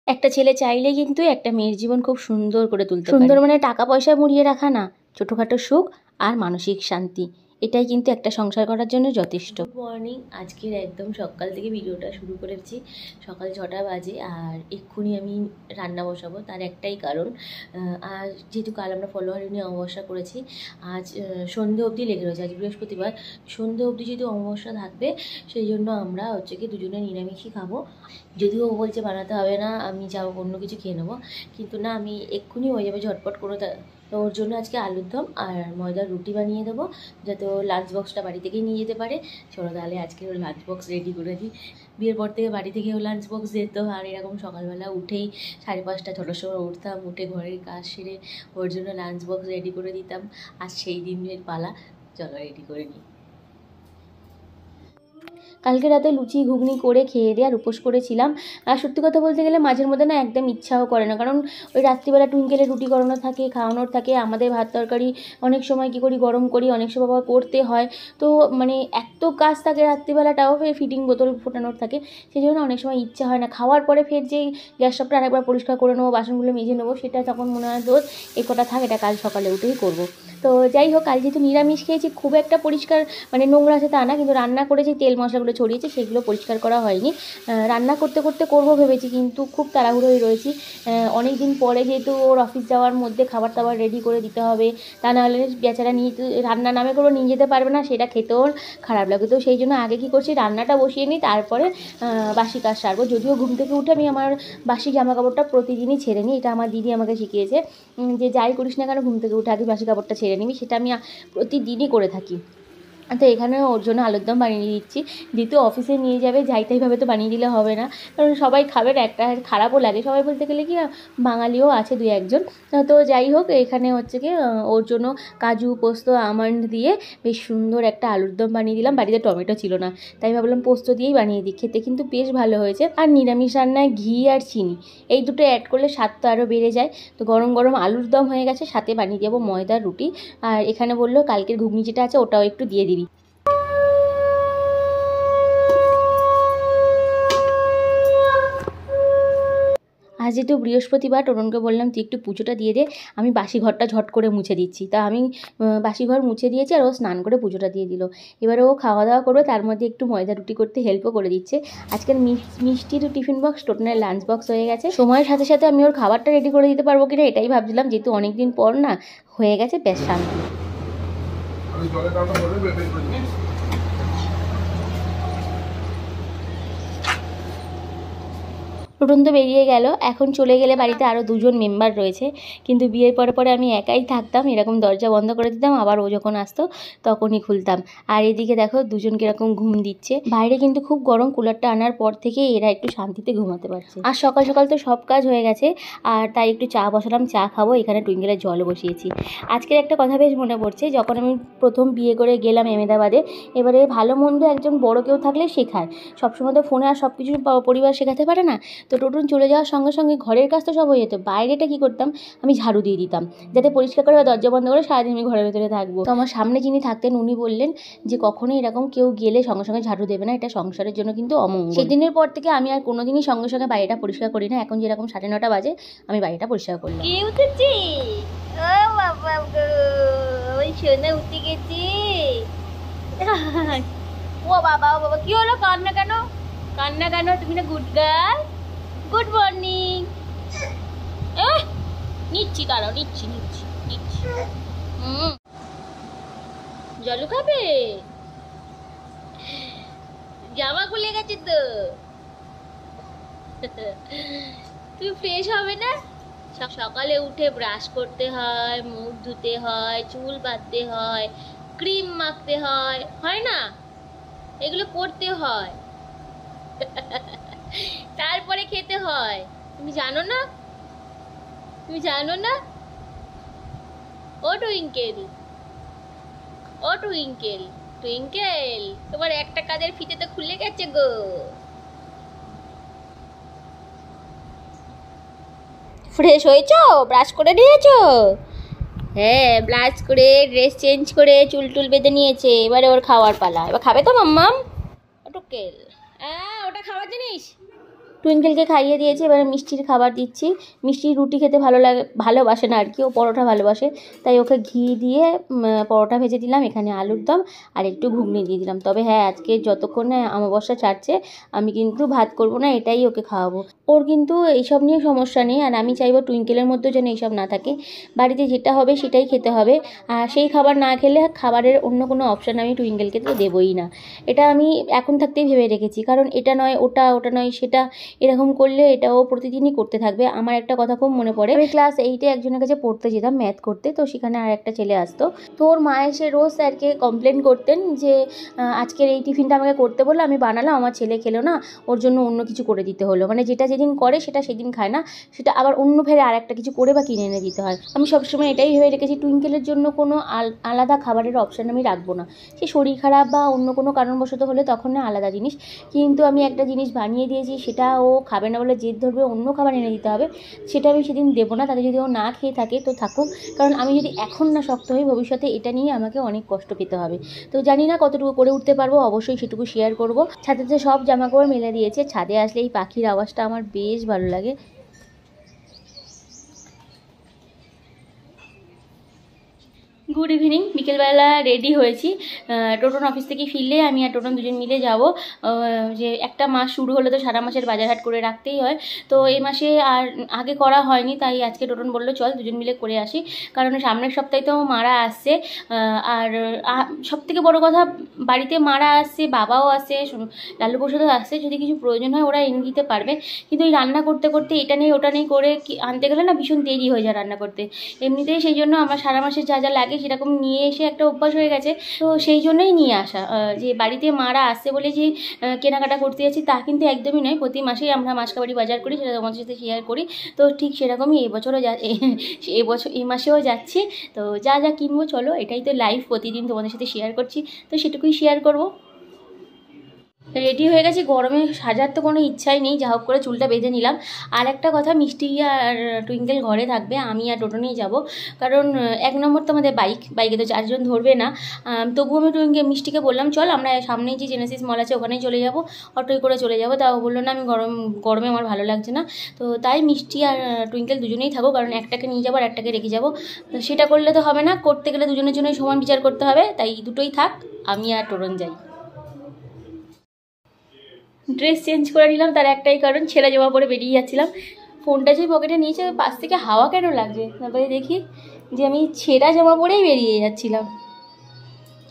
একটা ছেলে চাইলে কিন্তু একটা মেয়ের জীবন খুব সুন্দর করে তুলতে পারে। সুন্দর মানে টাকা পয়সা মুড়িয়ে রাখা না, ছোটোখাটো সুখ আর মানসিক শান্তি, এটাই কিন্তু একটা সংসার করার জন্য যথেষ্ট। গুড মর্নিং, আজকের একদম সকাল থেকে ভিডিওটা শুরু করেছি। সকাল 6টা বাজে আর এক্ষুনি আমি রান্না বসাবো। তার একটাই কারণ, আজ যেহেতু কাল আমরা ফলোয়ারিনী অমাবস্যা করেছি, আজ সন্ধে অবধি লেগে রয়েছে। আজ বৃহস্পতিবার, সন্ধে অবধি যেহেতু অমাবস্যা থাকবে, সেই জন্য আমরা কি দুজনে নিরামিষই খাবো। যদিও ও বলছে বানাতে হবে না, আমি যাবো অন্য কিছু খেয়ে নেবো, কিন্তু না, আমি এক্ষুনি হয়ে যাবে ঝটপট করে। তো ওর জন্য আজকে আলুর দম আর ময়দার রুটি বানিয়ে দেবো, যাতে ও লাঞ্চ বক্সটা বাড়ি থেকেই নিয়ে যেতে পারে। চলো তাহলে আজকে ওর লাঞ্চ বক্স রেডি করে দিই। বিয়ের পর থেকে বাড়ি থেকে ও লাঞ্চ বক্স যেত, আর এরকম সকালবেলা উঠেই 5:30 6টার সময় উঠতাম, উঠে ঘরের কাজ সেরে ওর জন্য লাঞ্চ বক্স রেডি করে দিতাম। আর সেই দিনের পালা, চলো রেডি করে নিই। কালকে রাতে লুচি ঘুগনি করে খেয়ে দিয়ে আর উপোস করেছিলাম। আর সত্যি কথা বলতে গেলে মাঝের মধ্যে না একদম ইচ্ছাও করে না, কারণ ওই রাত্রিবেলা টুইঙ্কেলে রুটি করানো থাকে, খাওয়ানোর থাকে। আমাদের ভাত তরকারি অনেক সময় কী করি, গরম করি, অনেক সময় আবার করতে হয়। তো মানে এত কাজ থাকে রাত্রিবেলাটাও, ফিটিং বোতল ফোটানোর থাকে, সেই জন্য অনেক সময় ইচ্ছা হয় না। খাওয়ার পরে ফের যেই গ্যাস স্টোভটা আরেকবার পরিষ্কার করে নেবো, বাসনগুলো মেজে নেবো, সেটা তখন মনে হয় দোষ এই কটা থাক, এটা কাল সকালে উঠেই করবো। তো যাই হোক, কাল যেহেতু নিরামিষ খেয়েছি, খুব একটা পরিষ্কার মানে নোংরা আছে তা না, কিন্তু রান্না করেছি, তেল মশলাগুলো ছড়িয়েছে, সেগুলো পরিষ্কার করা হয়নি। রান্না করতে করতে করবো ভেবেছি, কিন্তু খুব তাড়াহুড়োই রয়েছি। অনেক দিন পরে যেহেতু ওর অফিস যাওয়ার মধ্যে খাবার টাবার রেডি করে দিতে হবে, তা নাহলে বেচারা নিয়ে রান্না নামে করে নিয়ে যেতে পারবে না, সেটা খেতেও খারাপ লাগে। তো সেই জন্য আগে কী করছি, রান্নাটা বসিয়ে নিই, তারপরে বাসি কাজ সারবো। যদিও ঘুম থেকে উঠে আমি আমার বাসি জামা কাপড়টা প্রতিদিনই ছেড়ে নিই, এটা আমার দিদি আমাকে শিখিয়েছে, যে যাই করিস না কেন ঘুম থেকে উঠে আগে বাসি কাপড়টা ছেড়ে নিবি, সেটা আমি প্রতিদিনই করে থাকি। তো এখানে ওর জন্য আলুর দম বানিয়ে দিচ্ছি। যেহেতু অফিসে নিয়ে যাবে, যাই তাইভাবে তো বানিয়ে দিলে হবে না, কারণ সবাই খাবে না, একটা খারাপও লাগে। সবাই বলতে গেলে কি বাঙালিও আছে 2-1 জন। তো যাই হোক, এখানে কি ওর জন্য কাজু পোস্ত আমন্ড দিয়ে বেশ সুন্দর একটা আলুর দম বানিয়ে দিলাম। বাড়িতে টমেটো ছিল না, তাই ভাবলাম পোস্ত দিয়েই বানিয়ে দিই, খেতে কিন্তু বেশ ভালো হয়েছে। আর নিরামিষ রান্নায় ঘি আর চিনি এই দুটো অ্যাড করলে স্বাদ তো আরও বেড়ে যায়। তো গরম গরম আলুর দম হয়ে গেছে, সাথে বানিয়ে দেবো ময়দার রুটি। আর এখানে বললো কালকের ঘুগনি যেটা আছে ওটাও একটু দিয়ে দিবি। আজ যেহেতু বৃহস্পতিবার, টোটনকে বললাম তুই একটু পুজোটা দিয়ে দে, আমি বাসি ঘরটা ঝট করে মুছে দিচ্ছি। তা আমি বাসি ঘর মুছে দিয়েছি, আর ও স্নান করে পুজোটা দিয়ে দিল। এবারে ও খাওয়া দাওয়া করবে, তার মধ্যে একটু ময়দা রুটি করতে হেল্পও করে দিচ্ছে। আজকের মিষ্টির টিফিন বক্স টোটনের লাঞ্চ বক্স হয়ে গেছে। সময়ের সাথে সাথে আমি ওর খাবারটা রেডি করে দিতে পারবো কিনা এটাই ভাবছিলাম, যেহেতু অনেক দিন পর না হয়ে গেছে, বেশ শান্তি। টোটন তো বেরিয়ে গেল, এখন চলে গেলে বাড়িতে আরও 2জন মেম্বার রয়েছে, কিন্তু বিয়ের পরে পরে আমি একাই থাকতাম, এরকম দরজা বন্ধ করে দিতাম, আবার ও যখন আসতো তখনই খুলতাম। আর এদিকে দেখো 2জন কীরকম ঘুম দিচ্ছে। বাইরে কিন্তু খুব গরম, কুলারটা আনার পর থেকে এরা একটু শান্তিতে ঘুমাতে পারছে। আর সকাল সকাল তো সব কাজ হয়ে গেছে, আর তাই একটু চা বসালাম, চা খাবো। এখানে টুইঙ্কেলের জল বসিয়েছি। আজকের একটা কথা বেশ মনে পড়ছে, যখন আমি প্রথম বিয়ে করে গেলাম আহমেদাবাদে, এবারে ভালো মন্দ একজন বড় কেউ থাকলে শেখায়, সবসময় তো ফোনে আর সব কিছু পরিবার শেখাতে পারে না। তো টোটন চলে যাওয়ার সঙ্গে সঙ্গে ঘরের কাজ তো সব হয়ে যেত, বাইরেটা কী করতাম, আমি ঝাড়ু দিয়ে দিতাম, যাতে পরিষ্কার করে বা দরজা বন্ধ করে সারাদিন আমি ঘরের ভেতরে থাকবো। তো আমার সামনে যিনি থাকতেন উনি বললেন যে কখনোই এরকম কেউ গেলে সঙ্গে সঙ্গে ঝাড়ু দেবে না, এটা সংসারের জন্য কিন্তু অমঙ্গল। সেদিনের পর থেকে আমি আর কোনোদিনই সঙ্গে সঙ্গে বাড়িটা পরিষ্কার করি না। এখন যেরকম 9:30 বাজে আমি বাড়িটা পরিষ্কার করলাম। কে উঠেছি? ও বাবা গো, ওই সোনা উঠে গেছি। ও বাবা, ও বাবা, কি হলো? কান্না কেন? কান্না কেন? তুমি না গুড গার্ল। Good morning. নিচ্ছি, দাঁড়াও, নিচ্ছি। জলু খাবে? জামা খুলে গেছে তো, তুমি ফ্রেশ হবে না? সকালে উঠে ব্রাশ করতে হয়, মুখ ধুতে হয়, চুল বাঁধতে হয়, ক্রিম মাখতে হয়, হয় না? এগুলো করতে হয়, তারপরে খেতে হয়। তুমি জানো না? ও টুইঙ্কেল, তোমার একটা কাজের ফিতে তো খুলে গেছে গো। ফ্রেশ হয়েছো? ব্রাশ করে নিয়েছো? হ্যাঁ, ব্রাশ করে ড্রেস চেঞ্জ করে চুল টুল বেঁধে নিয়েছে, এবারে ওর খাওয়ার পালা। এবার খাবে তো মাম্মাম? টুকেল, ওটা খাওয়ার জিনিস, টুইঙ্কেলকে খাইয়ে দিয়েছি, এবারে মিষ্টির খাবার দিচ্ছি। মিষ্টি রুটি খেতে ভালোবাসে না আর কি, ও পরোটা ভালোবাসে, তাই ওকে ঘি দিয়ে পরোটা ভেজে দিলাম, এখানে আলুর দম আর একটু ঘুগনি দিয়ে দিলাম। তবে হ্যাঁ, আজকে যতক্ষণ না অমাবস্যা ছাড়ছে আমি কিন্তু ভাত করবো না, এটাই ওকে খাওয়াবো। ওর কিন্তু এইসব নিয়ে সমস্যা নেই, আর আমি চাইবো টুইঙ্কেলের মধ্যেও যেন এইসব না থাকে, বাড়িতে যেটা হবে সেটাই খেতে হবে। আর সেই খাবার না খেলে খাবারের অন্য কোনো অপশান আমি টুইঙ্কেলকে তো দেবই না। এটা আমি এখন থাকতেই ভেবে রেখেছি, কারণ এটা নয় ওটা, ওটা নয় সেটা, এরকম করলে এটাও প্রতিদিনই করতে থাকবে। আমার একটা কথা খুব মনে পড়ে, আমি ক্লাস 8-এ একজনের কাছে পড়তে যেতাম ম্যাথ করতে, তো সেখানে আর একটা ছেলে আসতো, তো ওর মা এসে রোজ স্যারকে কমপ্লেন করতেন যে আজকের এই টিফিনটা আমাকে করতে বললো, আমি বানালাম, আমার ছেলে খেলো না, ওর জন্য অন্য কিছু করে দিতে হলো। মানে যেটা যেদিন করে সেটা সেদিন খায় না, সেটা আবার অন্য ফেরে আর একটা কিছু করে বা কিনে এনে দিতে হয়। আমি সবসময় এটাই ভেবে রেখেছি, টুইঙ্কেলের জন্য কোনো আলাদা খাবারের অপশান আমি রাখবো না। সে শরীর খারাপ বা অন্য কোনো কারণবশত হলে তখন না আলাদা জিনিস, কিন্তু আমি একটা জিনিস বানিয়ে দিয়েছি, সেটা ও খাবে না বলে জেদ ধরবে, অন্য খাবার এনে দিতে হবে, সেটা আমি সেদিন দেবো না। তাতে যদি ও না খেয়ে থাকে তো থাকুক, কারণ আমি যদি এখন না শক্ত হই, ভবিষ্যতে এটা নিয়ে আমাকে অনেক কষ্ট পেতে হবে। তো জানি না কতটুকু করে উঠতে পারবো, অবশ্যই সেটুকু শেয়ার করব। ছাদেতে সব জামাকাপড় মেলে দিয়েছে, ছাদে আসলে এই পাখির আওয়াজটা আমার বেশ ভালো লাগে। গুড ইভিনিং, বিকেলবেলা রেডি হয়েছি। টোটন অফিস থেকে ফিরলে আমি আর টোটন দুজন মিলে যাব। যে একটা মাস শুরু হলে তো সারা মাসের বাজার হাট করে রাখতেই হয়, তো এই মাসে আর আগে করা হয়নি, তাই আজকে টোটন বললো চল দুজন মিলে করে আসি, কারণ সামনের সপ্তাহে তো মারা আসছে। আর সবথেকে বড় কথা, বাড়িতে মারা আসছে, বাবাও আসছে, লালু প্রসাদও আসছে, যদি কিছু প্রয়োজন হয় ওরা এনে দিতে পারবে। কিন্তু এই রান্না করতে করতে এটা নেই ওটা নেই করে আনতে গেলে না ভীষণ দেরি হয়ে যায় রান্না করতে। এমনিতেই সেই জন্য আমার সারা মাসের যা যা লাগে সেরকম নিয়ে এসে একটা অভ্যাস হয়ে গেছে, তো সেই জন্যই নিয়ে আসা। যে বাড়িতে মারা আসছে বলে যে কেনাকাটা করতে যাচ্ছি তা কিন্তু একদমই নয়, প্রতি মাসেই আমরা মাসকাবাড়ি বাজার করি, সেটা তোমাদের সাথে শেয়ার করি। তো ঠিক সেরকমই এবছরও এই মাসেও যাচ্ছি। তো যা যা কিনবো চলো, এটাই তো লাইফ, প্রতিদিন তোমাদের সাথে শেয়ার করছি, তো সেটুকুই শেয়ার করবো। রেডি হয়ে গেছি, গরমে সাজার তো কোনো ইচ্ছাই নেই, যা হোক করে চুলটা বেঁধে নিলাম। আর একটা কথা, মিষ্টি আর টুইঙ্কেল ঘরে থাকবে, আমি আর টোটনই যাব, কারণ এক নম্বর তো আমাদের বাইকে তো 4 জন ধরবে না। তবুও আমি মিষ্টিকে বললাম চল আমরা সামনেই যে জেনেসিস মল আছে ওখানেই চলে যাব, অটোয় করে চলে যাব। তাও বললো না, আমি গরমে আমার ভালো লাগছে না। তো তাই মিষ্টি আর টুইঙ্কেল দুজনেই থাকো, কারণ একটাকে নিয়ে যাবো আর একটাকে রেখে যাবো, তো সেটা করলে তো হবে না, করতে গেলে দুজনের জন্যই সমান বিচার করতে হবে, তাই দুটোই থাক, আমি আর টোটন যাই। ড্রেস চেঞ্জ করে নিলাম, তার একটাই কারণ, ছেঁড়া জামা পরে বেরিয়ে যাচ্ছিলাম। ফোনটা যে পকেটে নিয়েছে, পাশ থেকে হাওয়া কেন লাগছে, তারপরে দেখি যে আমি ছেঁড়া জামা পরেই বেরিয়ে যাচ্ছিলাম।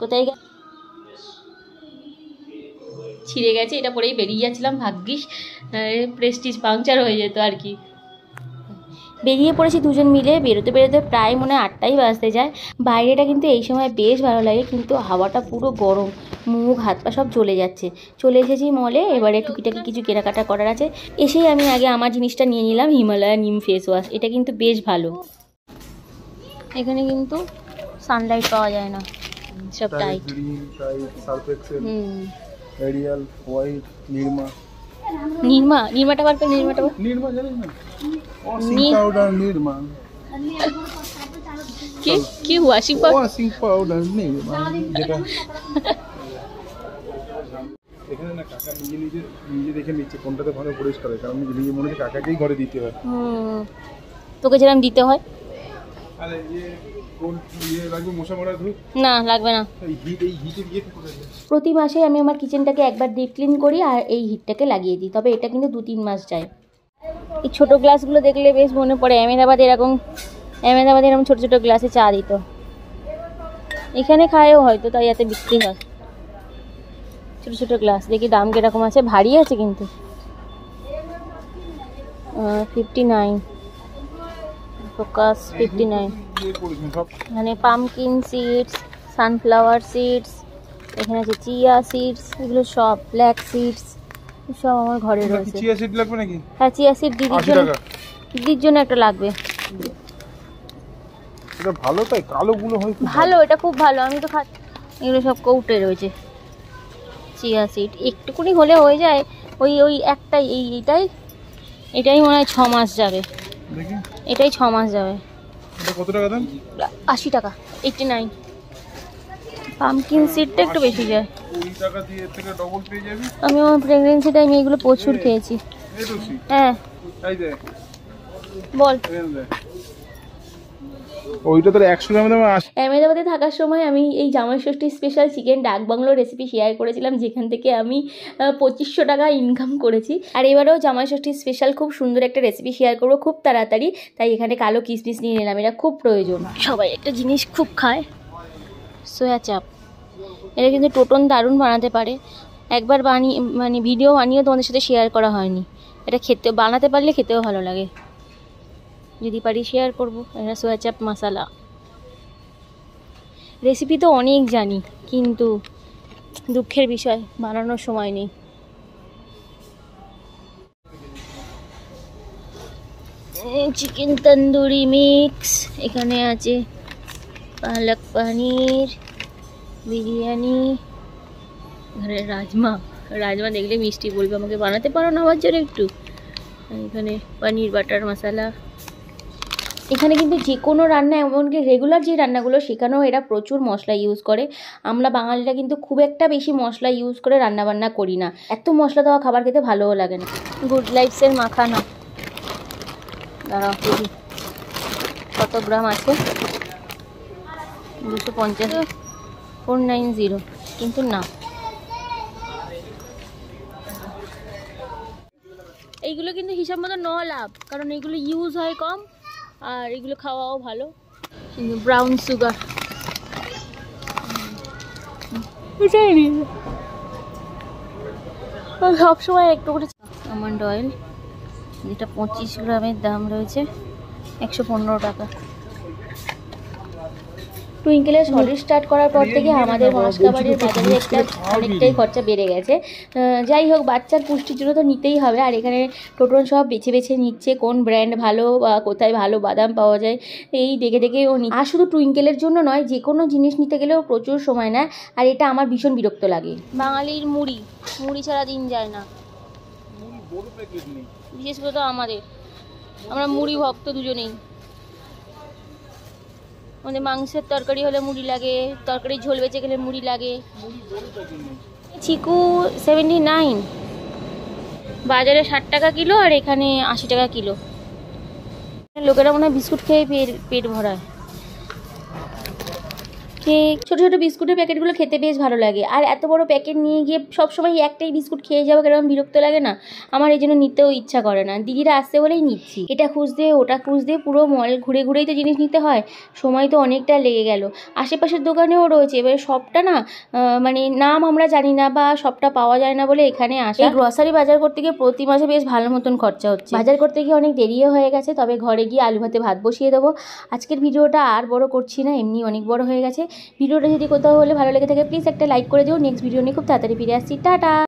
কোথায় ছিঁড়ে গেছে, এটা পরেই বেরিয়ে যাচ্ছিলাম, ভাগ্যিস প্রেস্টিজ পাংচার হয়ে যেত আর কি। বেরিয়ে পড়েছি দুজন মিলে, বেরোতে বেরোতে প্রায় মনে হয় 8টাই বাজতে যায়। বাইরেটা কিন্তু এই সময় বেশ ভালো লাগে, কিন্তু হাওয়াটা পুরো গরম, মুখ হাত পা সব জ্বলে যাচ্ছে। চলে এসেছি মলে, এবারে টুকিটাকি কিছু কেনাকাটা করার আছে। এসেই আমি আগে আমার জিনিসটা নিয়ে নিলাম, হিমালয়া নিম ফেস ওয়াশ, এটা কিন্তু বেশ ভালো। এখানে কিন্তু সানলাইট পাওয়া যায় না, সব টাইট। এরিয়াল হোয়াইট নির্মাটা বার করে, নির্মা জানিস না, ওয়াশিং পাউডার নির্মা, কি ওয়াশিং পাউডার নির্মা, যেটা এখানে না কাকা নিজে দেখে নিচ্ছে কোনটাতে ভালো পরিষ্কার হয়, কারণ নিজে মনে হচ্ছে কাকাকেই ঘরে দিতে হয়। তোকে যেরকম দিতে হয়। আরে লাগবে মশা মারা ধুই? না লাগবে না। প্রতি মাসে আমি আমার কিচেনটাকে একবার ডিপ ক্লিন করি আর এই হিটটাকে লাগিয়ে দিই, তবে এটা কিন্তু 2-3 মাস যায়। এই ছোটো গ্লাসগুলো দেখলে বেশ মনে পড়ে, আহমেদাবাদে এরকম ছোটো ছোটো গ্লাসে চা দিত, এখানে খায়ও হয়তো, তাই এতে বিক্রি হয়। ছোটো ছোটো গ্লাস, দেখি দাম কীরকম আছে, ভারী আছে কিন্তু। 59 ফোকাস 59। এখানে পামকিন সিডস, সানফ্লাওয়ার সিডস, এখানে আছে চিয়া সিডস, এগুলো সব ব্ল্যাক সিডস, সব আমার ঘরে রয়েছে। চিয়া সিড লাগবে নাকি? হ্যাঁ, চিয়া সিড দিদির জন্য একটা লাগবে। এটা ভালো, তাই কালোগুলো হয় ভালো, এটা খুব ভালো, আমি তো খাচ্ছি। এগুলো সব কৌটে রয়েছে চিয়া সিড, একটুকুনি হলে হয়ে যায়। ওই একটাই, এটাই মনে হয় 6 মাস যাবে। দেখি, এটাই 6 মাস যাবে। এটা কত টাকা দাম? 80 টাকা, 89। পামকিন সিডটা একটু বেশি যায়। 20 টাকা দিয়ে এর থেকে ডবল পেয়ে যাবি। আমি আমার প্রেগন্যান্সি টাইমে এগুলো প্রচুর খেয়েছি। এই তুলসী হ্যাঁ এই যে বল। ওইটা তোর 100 গ্রামের দাম 80। আহমেদাবাদে থাকার সময় আমি এই জামাই ষষ্ঠী স্পেশাল চিকেন ডাক বাংলো রেসিপি শেয়ার করেছিলাম, যেখান থেকে আমি 2500 টাকা ইনকাম করেছি। আর এবারেও জামাই ষষ্ঠী স্পেশাল খুব সুন্দর একটা রেসিপি শেয়ার করবো খুব তাড়াতাড়ি, তাই এখানে কালো কিশমিশ নিয়ে নিলাম, এটা খুব প্রয়োজন। সবাই একটা জিনিস খুব খায়, সোয়া চাপ। এটা কিন্তু টোটন দারুণ বানাতে পারে, একবার বানিয়ে মানে ভিডিও বানিয়েও তোমাদের সাথে শেয়ার করা হয়নি। এটা খেতে বানাতে পারলে খেতেও ভালো লাগে, যদি পারি শেয়ার করবো। এটা সোয়া চাপ মশলা রেসিপি তো অনেক জানি, কিন্তু দুঃখের বিষয় বানানোর সময় নেই। চিকেন তন্দুরি মিক্স, এখানে আছে পালক পনির, বিরিয়ানি, এখানে রাজমা। রাজমা দেখলে মিষ্টি বলবে আমাকে বানাতে পারো না আমার জন্য একটু। এখানে পনির বাটার মশলা। এখানে কিন্তু যে কোনো রান্না, এমনকি রেগুলার যে রান্নাগুলো সেখানেও এরা প্রচুর মশলা ইউজ করে। আমরা বাঙালিরা কিন্তু খুব একটা বেশি মশলা ইউজ করে রান্নাবান্না করি না, এত মশলা দেওয়া খাবার খেতে ভালোও লাগে না। গুড লাইফসের মাখানা, দাঁড়াও দেখি কত গ্রাম আছে, 250, 490, কিন্তু না, এইগুলো কিন্তু হিসাব মতো নেওয়া লাভ, কারণ এইগুলো ইউজ হয় কম আর এগুলো খাওয়াও ভালো। ব্রাউন সুগার সবসময় একটু করে। আমন্ড অয়েল, যেটা 25 গ্রামের দাম রয়েছে 115 টাকা। টুইঙ্কেলের সলিড স্টার্ট করার পর থেকে আমাদের মশলাবাড়ির বাজারে একটা অনেকটাই খরচা বেড়ে গেছে। যাই হোক, বাচ্চার পুষ্টির জন্য তো নিতেই হবে। আর এখানে টোটন সব বেছে বেছে নিচ্ছে কোন ব্র্যান্ড ভালো বা কোথায় ভালো বাদাম পাওয়া যায়, এই দেখে দেখে ও আর শুধু টুইঙ্কেলের জন্য নয়, যে কোনো জিনিস নিতে গেলেও প্রচুর সময় নেয়, আর এটা আমার ভীষণ বিরক্ত লাগে। বাঙালির মুড়ি ছাড়া দিন যায় না, বিশেষ করে তো আমরা মুড়ি ভক্ত দুজনেই। আমাদের মাংসের তরকারি হলে মুড়ি লাগে, তরকারি ঝোল বেঁচে গেলে মুড়ি লাগে। চিকু 79, বাজারে 60 টাকা কিলো, আর এখানে 80 টাকা কিলো। লোকেরা মনে হয় বিস্কুট খেয়ে পেট ভরায়। কেক, ছোটো ছোটো বিস্কুটের প্যাকেটগুলো খেতে বেশ ভালো লাগে, আর এত বড় প্যাকেট নিয়ে গিয়ে সবসময় একটাই বিস্কুট খেয়ে যাবো, কেরকম বিরক্ত লাগে না আমার, এই জন্য নিতেও ইচ্ছা করে না। দিদিরা আসতে বলেই নিচ্ছি, এটা খুঁজতে ওটা খুঁজতে পুরো মল ঘুরে ঘুরেই তো জিনিস নিতে হয়, সময় তো অনেকটা লেগে গেল। আশেপাশের দোকানেও রয়েছে, এবারে সবটা না মানে নাম আমরা জানি না বা সবটা পাওয়া যায় না বলে এখানে আসে। গ্রসারি বাজার করতে গিয়ে প্রতি মাসে বেশ ভালো মতন খরচা হচ্ছে। বাজার করতে গিয়ে অনেক দেরিও হয়ে গেছে, তবে ঘরে গিয়ে আলু ভাতে ভাত বসিয়ে দেবো। আজকের ভিডিওটা আর বড় করছি না, এমনি অনেক বড় হয়ে গেছে। ভিডিওটা যদি কোথাও হলে ভালো লেগে থাকে প্লিজ একটা লাইক করে দিও। নেক্সট ভিডিও নিয়ে খুব তাড়াতাড়ি ফিরে আসছি, টাটা।